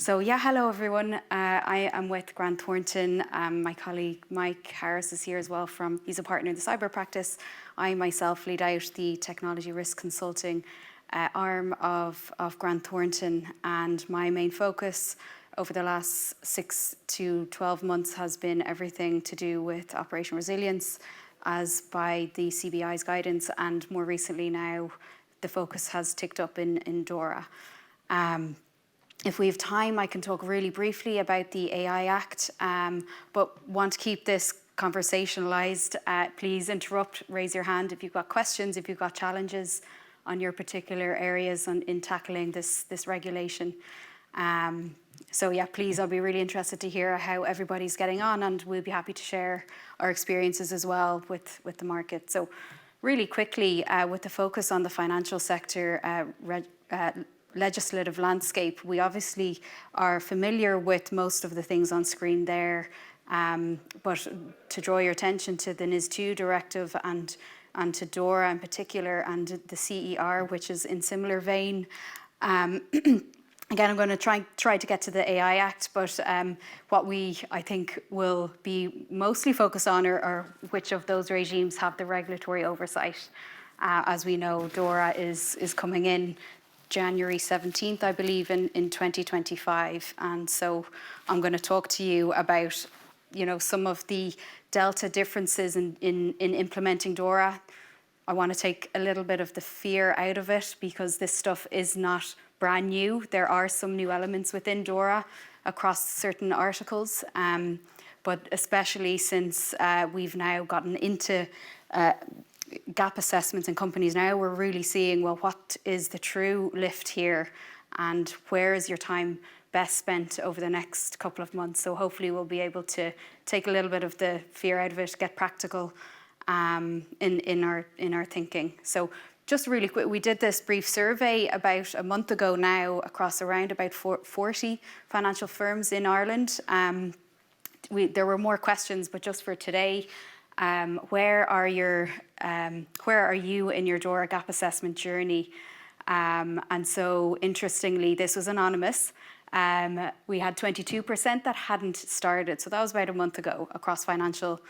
So yeah, hello everyone. I am with Grant Thornton. My colleague Mike Harris is here as well. He's a partner in the cyber practice. I myself lead out the technology risk consulting arm of Grant Thornton, and my main focus over the last 6 to 12 months has been everything to do with operational resilience, as by the CBI's guidance, and more recently now the focus has ticked up in DORA. If we have time, I can talk really briefly about the AI Act, but want to keep this conversationalized. Please interrupt, raise your hand if you've got questions, if you've got challenges on your particular areas in tackling this regulation. So yeah, please, I'll be really interested to hear how everybody's getting on, and we'll be happy to share our experiences as well with the market. So really quickly, with the focus on the financial sector, legislative landscape, we obviously are familiar with most of the things on screen there, but to draw your attention to the NIS2 directive and to DORA in particular, and the CER, which is in similar vein. Again, I'm going to try to get to the AI Act, but what I think will be mostly focused on are which of those regimes have the regulatory oversight. As we know, DORA is coming in January 17th, I believe, in 2025. And so I'm going to talk to you about, some of the delta differences in implementing DORA. I want to take a little bit of the fear out of it, because this stuff is not brand new. There are some new elements within DORA across certain articles, but especially since we've now gotten into gap assessments in companies now, we're really seeing, well, what is the true lift here, and where is your time best spent over the next couple of months? So hopefully we'll be able to take a little bit of the fear out of it, get practical in our thinking. So just really quick, we did this brief survey about a month ago now across around about 40 financial firms in Ireland. There were more questions, but just for today, where are you in your DORA gap assessment journey? And so interestingly, this was anonymous. We had 22% that hadn't started. So that was about a month ago across financial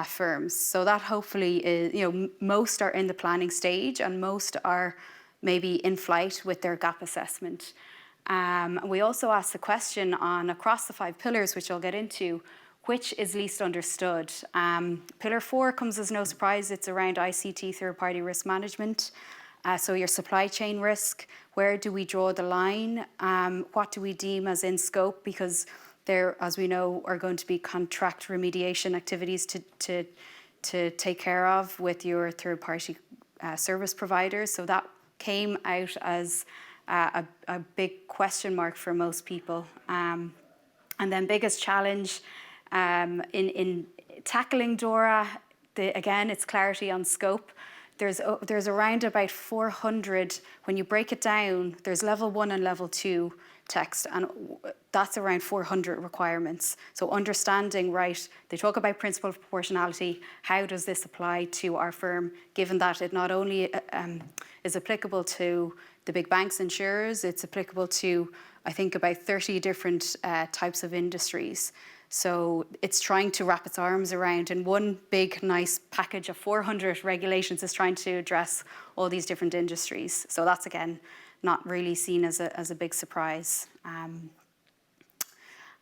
firms. So that hopefully is, most are in the planning stage, and most are maybe in flight with their gap assessment. We also asked the question across the 5 pillars, which I'll get into, which is least understood. Pillar 4 comes as no surprise. It's around ICT third-party risk management. So your supply chain risk, where do we draw the line? What do we deem as in scope? Because there, as we know, are going to be contract remediation activities to take care of with your third-party service providers. So that came out as a big question mark for most people. And then biggest challenge in tackling DORA, again, it's clarity on scope. There's around about 400, when you break it down, there's level 1 and level 2 text, and that's around 400 requirements. So understanding, right, they talk about principle of proportionality. How does this apply to our firm, given that it not only is applicable to the big banks, insurers, it's applicable to, I think, about 30 different types of industries. So it's trying to wrap its arms around, in one big, nice package of 400 regulations, is trying to address all these different industries. So that's, again, not really seen as a big surprise.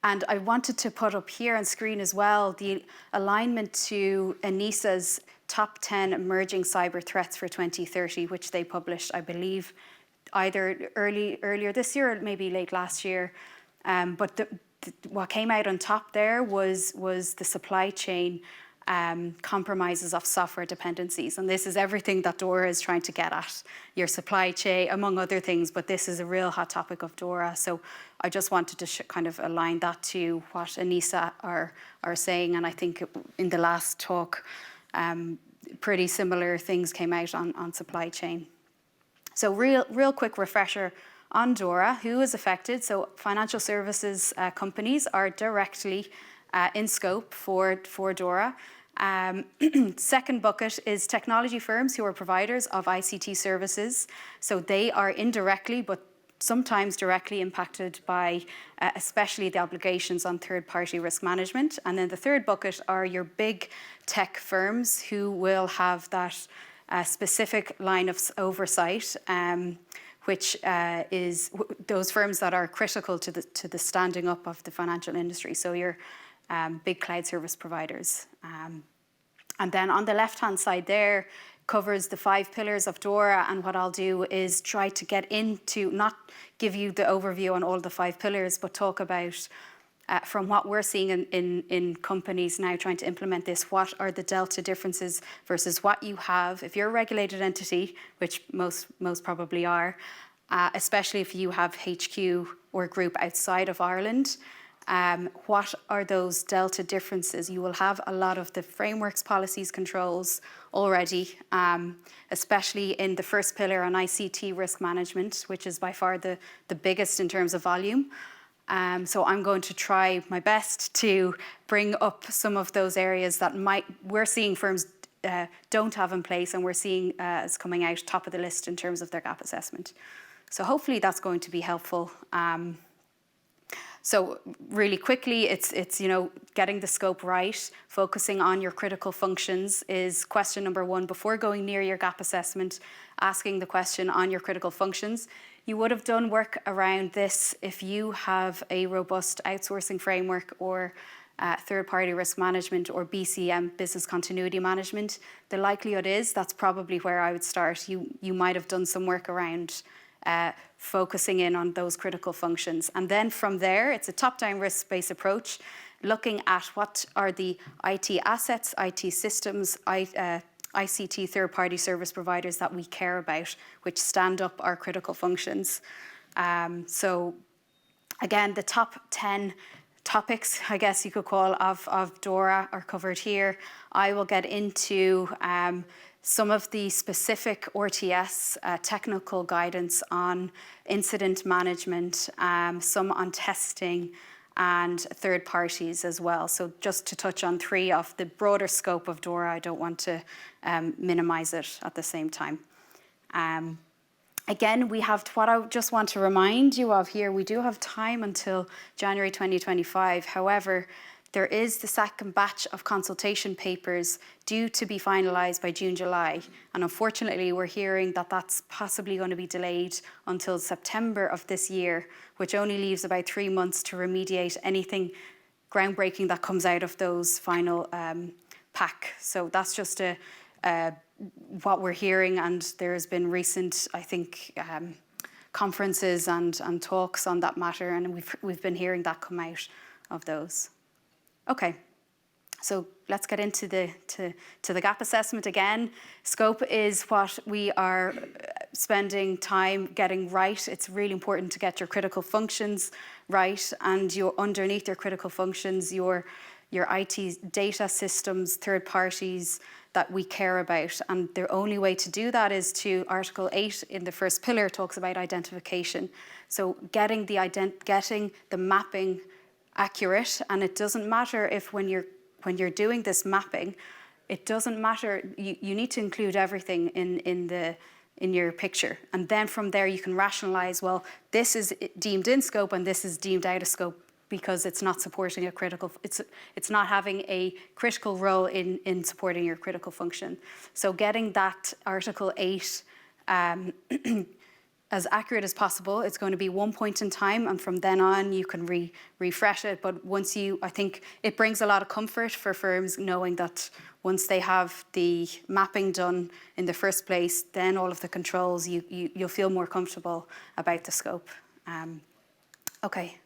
And I wanted to put up here on screen as well the alignment to ENISA's top 10 emerging cyber threats for 2030, which they published, I believe, either earlier this year or maybe late last year. But what came out on top there was the supply chain compromises of software dependencies. And this is everything that DORA is trying to get at, your supply chain, among other things, but this is a real hot topic of DORA. So I just wanted to kind of align that to what ENISA are saying. And I think in the last talk, pretty similar things came out on supply chain. So real quick refresher on DORA, who is affected. So financial services companies are directly in scope for DORA. Second bucket is technology firms who are providers of ICT services. So they are indirectly, but sometimes directly impacted by especially the obligations on third-party risk management. And then the third bucket are your big tech firms who will have that specific line of oversight, which is those firms that are critical to the standing up of the financial industry. So your big cloud service providers. And then on the left-hand side there covers the 5 pillars of DORA, and what I'll do is try to get into, not give you the overview on all the 5 pillars, but talk about from what we're seeing in companies now trying to implement this, what are the delta differences versus what you have if you're a regulated entity, which most probably are, especially if you have HQ or group outside of Ireland. What are those delta differences? You will have a lot of the frameworks, policies, controls already, especially in the first pillar on ICT risk management, which is by far the biggest in terms of volume. So I'm going to try my best to bring up some of those areas that we're seeing firms don't have in place, and we're seeing as coming out top of the list in terms of their gap assessment. So hopefully that's going to be helpful. So really quickly, it's getting the scope right, focusing on your critical functions is question number 1. Before going near your gap assessment, asking the question on your critical functions. You would have done work around this if you have a robust outsourcing framework or third-party risk management or BCM, business continuity management. The likelihood is that's probably where I would start. You might have done some work around focusing in on those critical functions. And then from there, it's a top-down risk-based approach, looking at what are the IT assets, IT systems, ICT third-party service providers that we care about, which stand up our critical functions. So again, the top 10 topics, I guess you could call, of DORA are covered here. I will get into some of the specific RTS technical guidance on incident management, some on testing and third parties as well. So just to touch on 3 of the broader scope of DORA, I don't want to minimize it at the same time. Again, we have what I just want to remind you of here. We do have time until January 2025. However, there is the second batch of consultation papers due to be finalised by June, July. And unfortunately, we're hearing that that's possibly going to be delayed until September of this year, which only leaves about 3 months to remediate anything groundbreaking that comes out of those final pack. So that's just what we're hearing. And there's been recent, I think, conferences and talks on that matter. And we've been hearing that come out of those. Okay, so let's get into the gap assessment again. Scope is what we are spending time getting right. It's really important to get your critical functions right, and underneath your critical functions, your IT data systems, third parties that we care about. And the only way to do that is to Article 8 in the first pillar talks about identification. So getting the mapping accurate, and it doesn't matter if when you're doing this mapping, it doesn't matter. You need to include everything in your picture, and then from there you can rationalize. Well, this is deemed in scope, and this is deemed out of scope because it's not supporting a critical. It's not having a critical role in supporting your critical function. So getting that Article 8. As accurate as possible. It's going to be one point in time, and from then on you can refresh it. But I think it brings a lot of comfort for firms knowing that once they have the mapping done in the first place, then all of the controls, you'll feel more comfortable about the scope. Okay,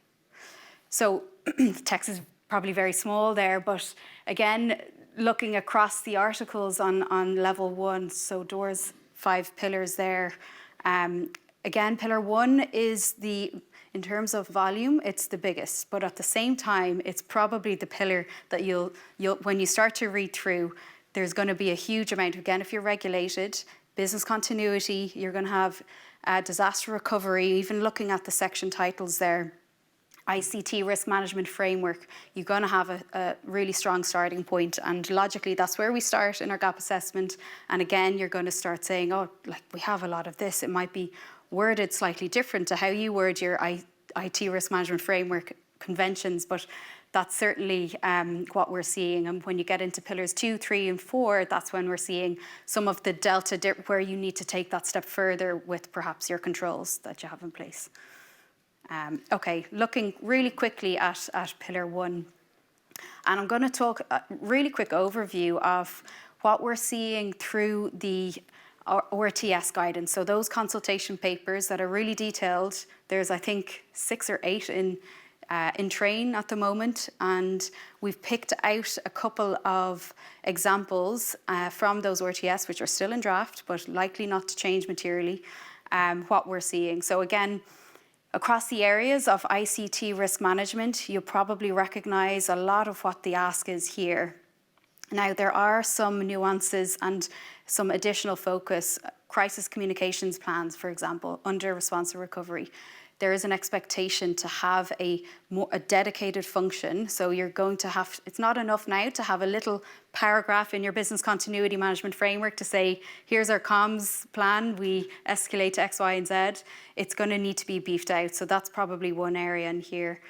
so the text is probably very small there, but again, looking across the articles on level 1, so DORA's 5 pillars there. Again, pillar 1 is in terms of volume, it's the biggest, but at the same time, it's probably the pillar that you'll when you start to read through, there's going to be a huge amount. Again, if you're regulated, business continuity, you're going to have disaster recovery, even looking at the section titles there, ICT risk management framework, you're going to have a really strong starting point, and logically that's where we start in our gap assessment. And again, you're going to start saying, oh, like we have a lot of this. It might be worded slightly different to how you word your IT risk management framework conventions, but that's certainly what we're seeing. And when you get into pillars 2, 3, and 4, that's when we're seeing some of the delta where you need to take that step further with perhaps your controls that you have in place. Okay, looking really quickly at pillar 1. And I'm going to talk a really quick overview of what we're seeing through the RTS guidance. So those consultation papers that are really detailed, there's I think 6 or 8 in train at the moment, and we've picked out a couple of examples from those RTS, which are still in draft, but likely not to change materially, what we're seeing. So again, across the areas of ICT risk management, you'll probably recognise a lot of what the ask is here. Now, there are some nuances and some additional focus. Crisis communications plans, for example, under response and recovery. There is an expectation to have a dedicated function. So you're going to have, it's not enough now to have a little paragraph in your business continuity management framework to say, here's our comms plan, we escalate to X, Y, and Z. It's going to need to be beefed out. So that's probably one area in here.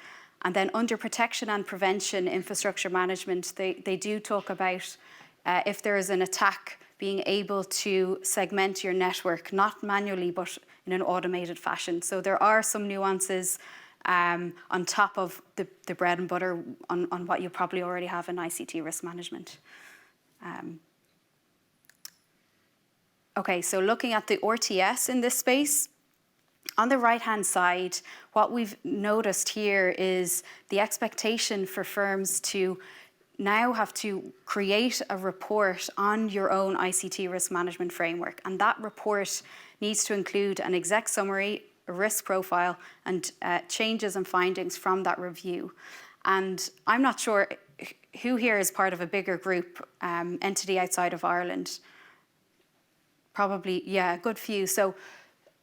And then under protection and prevention infrastructure management, they do talk about if there is an attack, being able to segment your network, not manually, but in an automated fashion. So there are some nuances on top of the bread and butter on what you probably already have in ICT risk management. Okay, so looking at the RTS in this space, on the right-hand side, what we've noticed here is the expectation for firms to now have to create a report on your own ICT risk management framework. And that report needs to include an exec summary, a risk profile, and changes and findings from that review. And I'm not sure who here is part of a bigger group entity outside of Ireland. Probably, yeah, a good few. So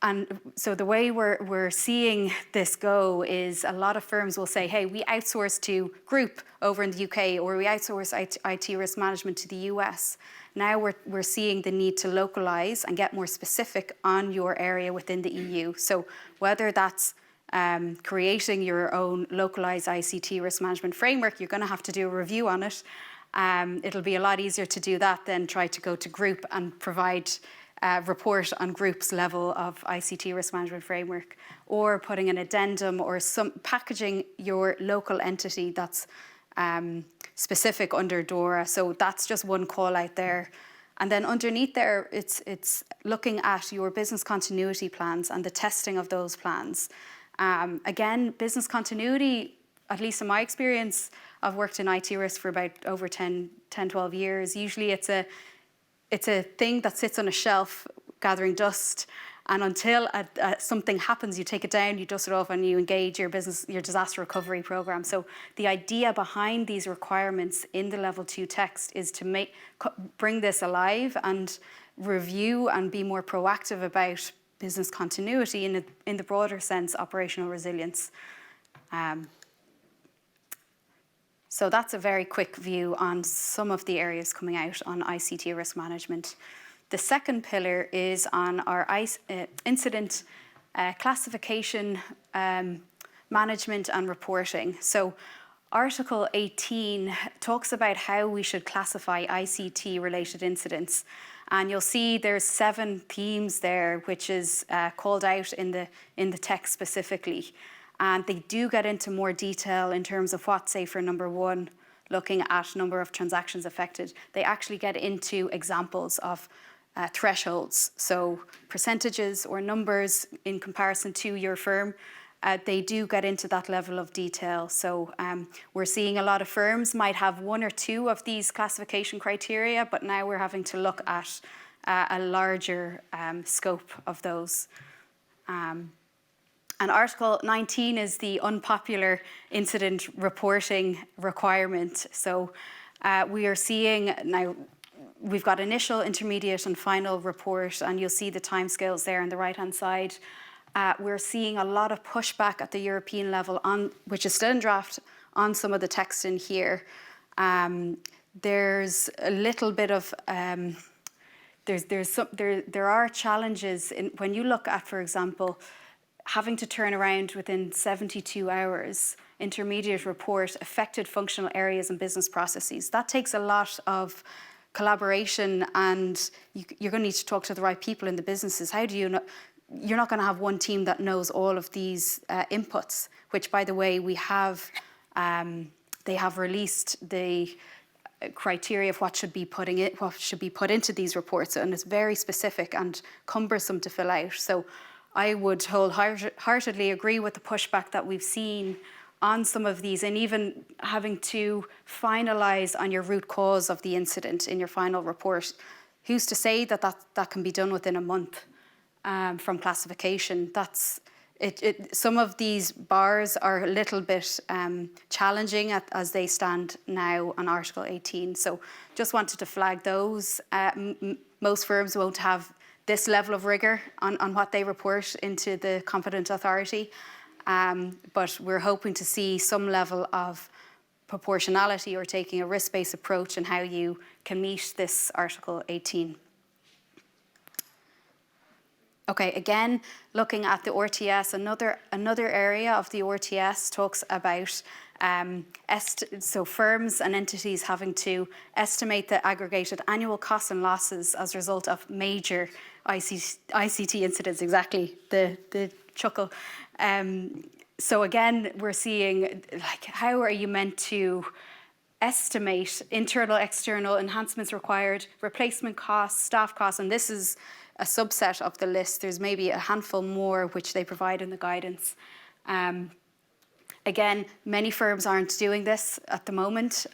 the way we're seeing this go is a lot of firms will say, hey, we outsource to group over in the UK, or we outsource IT risk management to the US. Now we're seeing the need to localize and get more specific on your area within the EU. So whether that's creating your own localized ICT risk management framework, you're going to have to do a review on it. It'll be a lot easier to do that than try to go to group and provide report on group's level of ICT risk management framework, or putting an addendum or some packaging your local entity that's specific under DORA. So that's just one call out there. And then underneath there, it's looking at your business continuity plans and the testing of those plans. Again, business continuity, at least in my experience, I've worked in IT risk for about over 10, 12 years. Usually it's a thing that sits on a shelf gathering dust, and until something happens, you take it down, you dust it off, and you engage your disaster recovery program. So the idea behind these requirements in the level 2 text is to bring this alive and review and be more proactive about business continuity in the broader sense, operational resilience. So that's a very quick view on some of the areas coming out on ICT risk management. The second pillar is on our incident classification, management and reporting. So Article 18 talks about how we should classify ICT related incidents. And you'll see there's 7 themes there, which is called out in the text specifically. And they do get into more detail in terms of what, say for number 1, looking at number of transactions affected. They actually get into examples of thresholds. So percentages or numbers in comparison to your firm, they do get into that level of detail. So we're seeing a lot of firms might have 1 or 2 of these classification criteria, but now we're having to look at a larger scope of those. And Article 19 is the unpopular incident reporting requirement. So we are seeing now, we've got initial, intermediate and final report, and you'll see the timescales there on the right-hand side. We're seeing a lot of pushback at the European level, which is still in draft, on some of the text in here. There's a little bit of there are challenges when you look at, for example, having to turn around within 72 hours, intermediate report affected functional areas and business processes. That takes a lot of collaboration, and you're going to need to talk to the right people in the businesses. How do you know? You're not going to have one team that knows all of these inputs, which, by the way, we have. They have released the criteria of what should be put into these reports, and it's very specific and cumbersome to fill out. So I would wholeheartedly agree with the pushback that we've seen on some of these, and even having to finalise on your root cause of the incident in your final report. Who's to say that can be done within a month from classification? Some of these bars are a little bit challenging as they stand now on Article 18. So just wanted to flag those. Most firms won't have this level of rigour on what they report into the competent authority, but we're hoping to see some level of proportionality or taking a risk-based approach in how you can meet this Article 18. Okay, again, looking at the RTS, another area of the RTS talks about so firms and entities having to estimate the aggregated annual costs and losses as a result of major ICT incidents. Exactly, the chuckle. So again, we're seeing, like, how are you meant to estimate internal, external enhancements required, replacement costs, staff costs, and this is a subset of the list. There's maybe a handful more which they provide in the guidance. Again, many firms aren't doing this at the moment.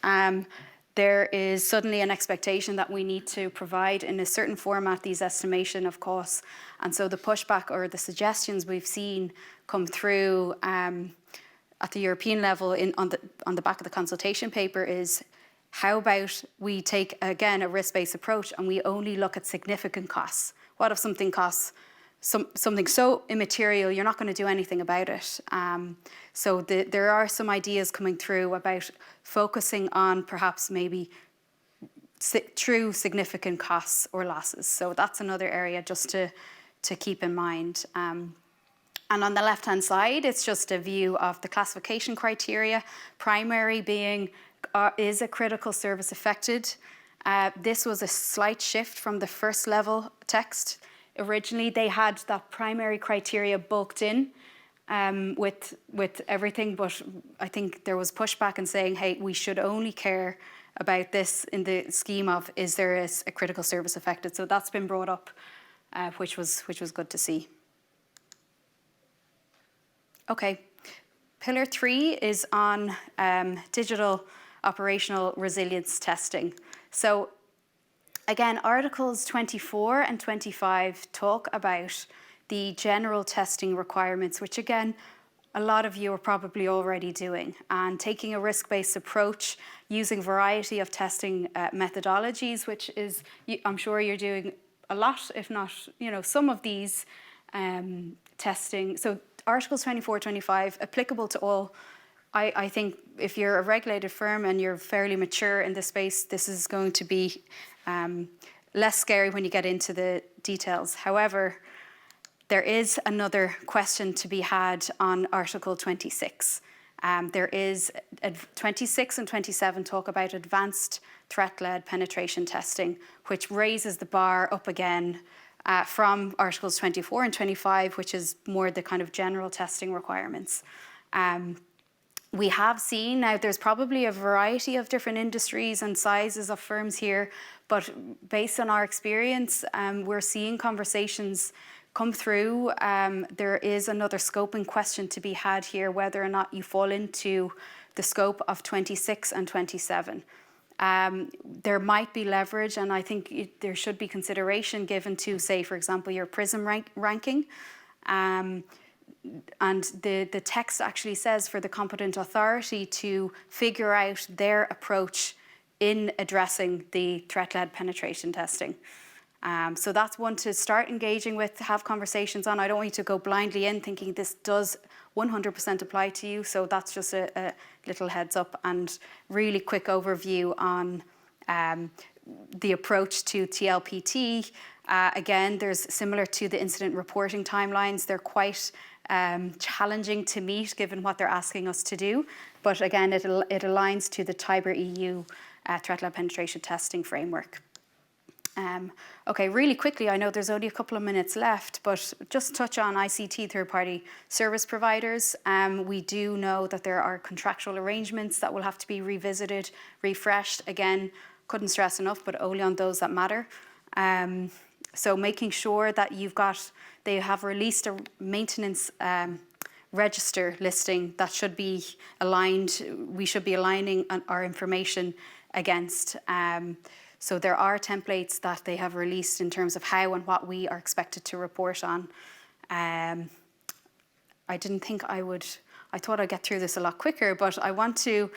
There is suddenly an expectation that we need to provide in a certain format these estimation of costs. And so the pushback or the suggestions we've seen come through at the European level on the back of the consultation paper is, how about we take, again, a risk-based approach and we only look at significant costs? What if something costs something so immaterial, you're not going to do anything about it? So there are some ideas coming through about focusing on perhaps maybe true significant costs or losses. So that's another area just to keep in mind. And on the left-hand side, it's just a view of the classification criteria. Primary being, is a critical service affected? This was a slight shift from the first level text. Originally, they had that primary criteria bulked in with everything, but I think there was pushback in saying, hey, we should only care about this in the scheme of, is there a critical service affected? So that's been brought up, which was good to see. Okay, Pillar 3 is on digital operational resilience testing. So again, Articles 24 and 25 talk about the general testing requirements, which again, a lot of you are probably already doing, and taking a risk-based approach using a variety of testing methodologies, which is, I'm sure you're doing a lot, if not, some of these testing. So Articles 24, 25, applicable to all. I think if you're a regulated firm and you're fairly mature in this space, this is going to be less scary when you get into the details. However, there is another question to be had on Article 26. There is 26 and 27 talk about advanced threat-led penetration testing, which raises the bar up again from Articles 24 and 25, which is more the kind of general testing requirements. We have seen, now there's probably a variety of different industries and sizes of firms here, but based on our experience, we're seeing conversations come through. There is another scoping question to be had here, whether or not you fall into the scope of 26 and 27. There might be leverage, and I think there should be consideration given to, say, for example, your PRISM ranking. And the text actually says for the competent authority to figure out their approach in addressing the threat-led penetration testing. So that's one to start engaging with, have conversations on. I don't want you to go blindly in thinking this does 100% apply to you. So that's just a little heads up and really quick overview on the approach to TLPT, again, there's similar to the incident reporting timelines. They're quite challenging to meet given what they're asking us to do. But again, it aligns to the Tiber EU threat-led penetration testing framework. Okay, really quickly, I know there's only a couple of minutes left, but just touch on ICT third-party service providers. We do know that there are contractual arrangements that will have to be revisited, refreshed. Again, couldn't stress enough, but only on those that matter. So making sure that they have released a maintenance register listing that should be aligned, we should be aligning our information against. So there are templates that they have released in terms of how and what we are expected to report on. I didn't think I thought I'd get through this a lot quicker, but I want to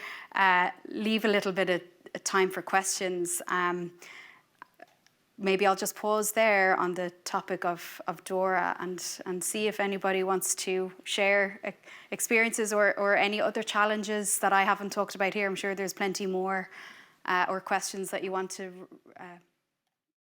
leave a little bit of time for questions. Maybe I'll just pause there on the topic of DORA and see if anybody wants to share experiences or any other challenges that I haven't talked about here. I'm sure there's plenty more or questions that you want to